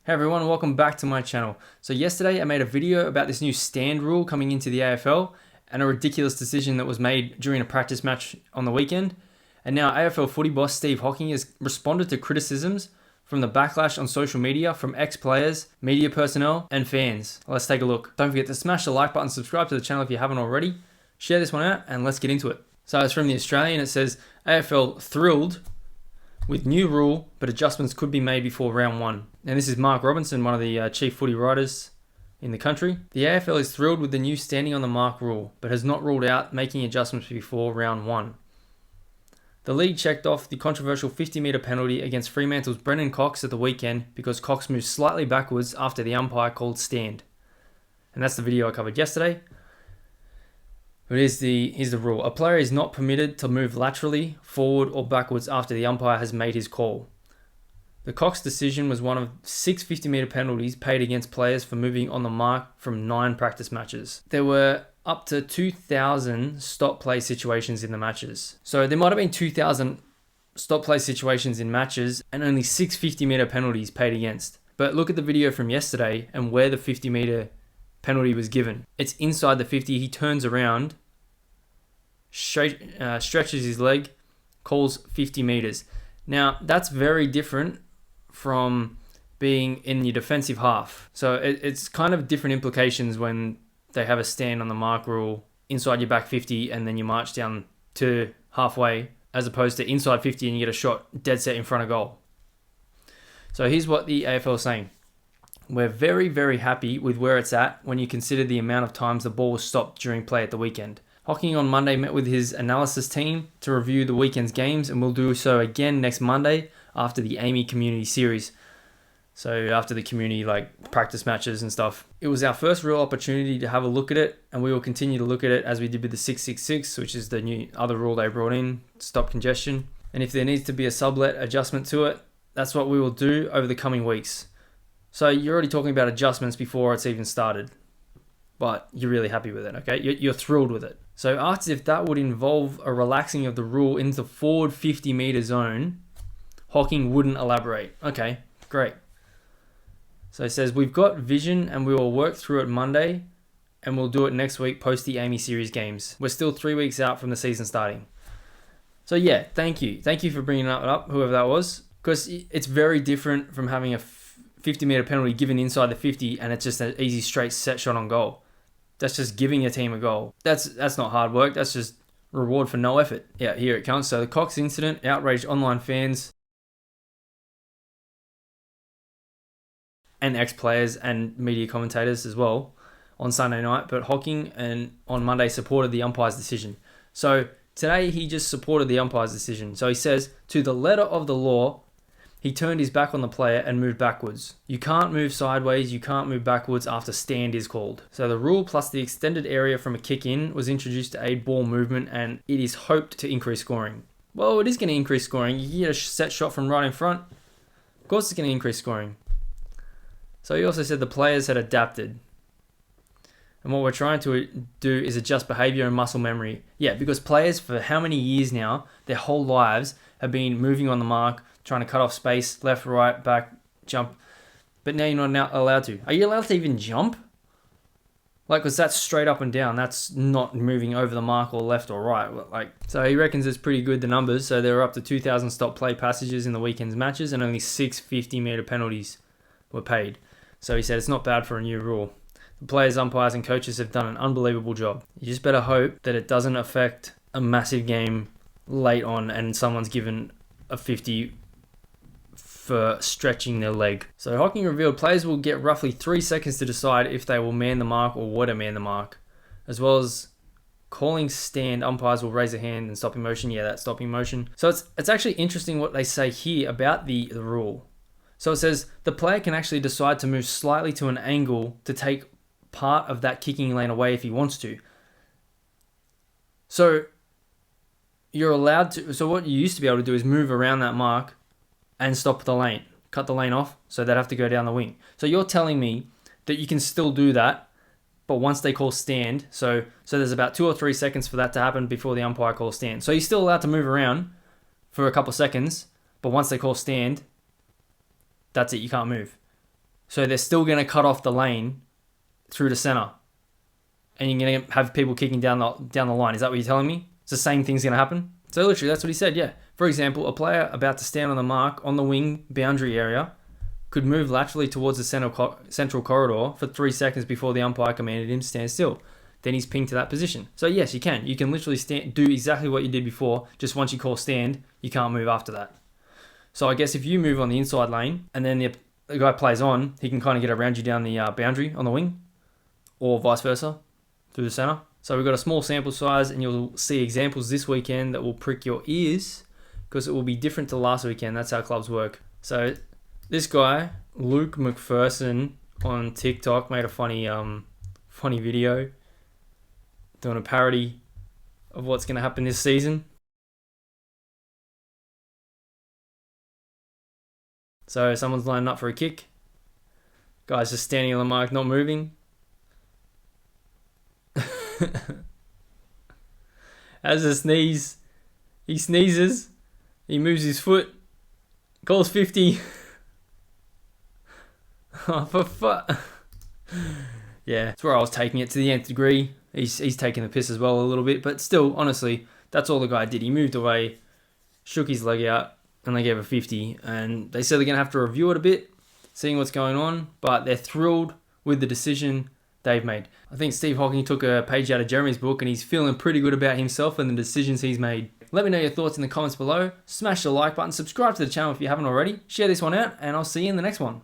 Hey everyone, welcome back to my channel. So yesterday I made a video about this new stand rule coming into the AFL and a ridiculous decision that was made during a practice match on the weekend. And now AFL footy boss Steve Hocking has responded to criticisms from the backlash on social media from ex-players, media personnel and fans. Let's take a look. Don't forget to smash the like button, subscribe to the channel if you haven't already. Share this one out and let's get into it. So it's from the Australian. It says AFL thrilled with new rule, but adjustments could be made before round one. And this is Mark Robinson, one of the chief footy writers in the country. The AFL is thrilled with the new standing on the mark rule, but has not ruled out making adjustments before round one. The league checked off the controversial 50-metre penalty against Fremantle's Brendan Cox at the weekend because Cox moved slightly backwards after the umpire called stand. And that's the video I covered yesterday. But here's the rule. A player is not permitted to move laterally, forward or backwards after the umpire has made his call. The Cox decision was one of 6 50-metre penalties paid against players for moving on the mark from 9 practice matches. There were up to 2,000 stop play situations in the matches. So there might have been 2,000 stop play situations in matches and only 6 50-metre penalties paid against. But look at the video from yesterday and where the 50-metre penalty was given. It's inside the 50. He turns around, stretches his leg, calls 50 meters. Now that's very different from being in your defensive half. So it's kind of different implications when they have a stand on the mark rule inside your back 50 and then you march down to halfway, as opposed to inside 50 and you get a shot dead set in front of goal. So here's what the AFL is saying. We're very, very happy with where it's at when you consider the amount of times the ball was stopped during play at the weekend. Hocking on Monday met with his analysis team to review the weekend's games and will do so again next Monday after the Amy Community Series. So after the community practice matches and stuff. It was our first real opportunity to have a look at it, and we will continue to look at it as we did with the 666, which is the new other rule they brought in to stop congestion. And if there needs to be a sublet adjustment to it, that's what we will do over the coming weeks. So you're already talking about adjustments before it's even started, but you're really happy with it, okay? You're thrilled with it. So asked if that would involve a relaxing of the rule into the forward 50-metre zone, Hocking wouldn't elaborate. Okay, great. So it says, we've got vision and we will work through it Monday and we'll do it next week post the Amy Series games. We're still 3 weeks out from the season starting. So yeah, thank you. Thank you for bringing it up, whoever that was, because it's very different from having a 50-metre penalty given inside the 50 and it's just an easy straight set shot on goal. That's just giving a team a goal. That's not hard work. That's just reward for no effort. Yeah, here it comes. So the Cox incident outraged online fans and ex-players and media commentators as well on Sunday night, but Hocking and on Monday supported the umpire's decision. So today he just supported the umpire's decision. So he says, to the letter of the law, he turned his back on the player and moved backwards. You can't move sideways, you can't move backwards after stand is called. So the rule plus the extended area from a kick in was introduced to aid ball movement and it is hoped to increase scoring. Well, it is going to increase scoring. You get a set shot from right in front. Of course it's going to increase scoring. So he also said the players had adapted. And what we're trying to do is adjust behavior and muscle memory. Yeah, because players for how many years now, their whole lives, have been moving on the mark, trying to cut off space, left, right, back, jump. But now you're not allowed to. Are you allowed to even jump? Because that's straight up and down. That's not moving over the mark or left or right. So he reckons it's pretty good, the numbers. So there were up to 2,000 stop play passages in the weekend's matches and only 6 50-metre penalties were paid. So he said it's not bad for a new rule. The players, umpires and coaches have done an unbelievable job. You just better hope that it doesn't affect a massive game late on and someone's given a 50 for stretching their leg. So Hocking revealed players will get roughly 3 seconds to decide if they will man the mark or what to man the mark. As well as calling stand, umpires will raise a hand and stopping motion. Yeah, that's stopping motion. So it's actually interesting what they say here about the rule. So it says the player can actually decide to move slightly to an angle to take part of that kicking lane away if he wants to. So you're allowed to, so what you used to be able to do is move around that mark and stop the lane, cut the lane off, so they'd have to go down the wing. So you're telling me that you can still do that, but once they call stand, so there's about 2 or 3 seconds for that to happen before the umpire calls stand. So you're still allowed to move around for a couple seconds, but once they call stand, that's it, you can't move. So they're still going to cut off the lane through the center. And you're going to have people kicking down the line. Is that what you're telling me? It's the same thing's going to happen? So literally, that's what he said, yeah. For example, a player about to stand on the mark on the wing boundary area could move laterally towards the central corridor for 3 seconds before the umpire commanded him to stand still. Then he's pinged to that position. So yes, you can. You can literally do exactly what you did before. Just once you call stand, you can't move after that. So I guess if you move on the inside lane and then the guy plays on, he can kind of get around you down the boundary on the wing, or vice versa through the center. So we've got a small sample size, and you'll see examples this weekend that will prick your ears because it will be different to last weekend. That's how clubs work. So this guy, Luke McPherson, on TikTok made a funny video doing a parody of what's going to happen this season. So someone's lining up for a kick. Guy's just standing on the mark, not moving. Has a sneeze. He sneezes. He moves his foot. Calls 50. Oh, for fuck. Yeah, that's where I was taking it to the nth degree. He's taking the piss as well a little bit, but still, honestly, that's all the guy did. He moved away, shook his leg out, and they gave a 50. And they said they're going to have to review it a bit, seeing what's going on, but they're thrilled with the decision they've made. I think Steve Hocking took a page out of Jeremy's book, and he's feeling pretty good about himself and the decisions he's made. Let me know your thoughts in the comments below. Smash the like button, subscribe to the channel if you haven't already, share this one out, and I'll see you in the next one.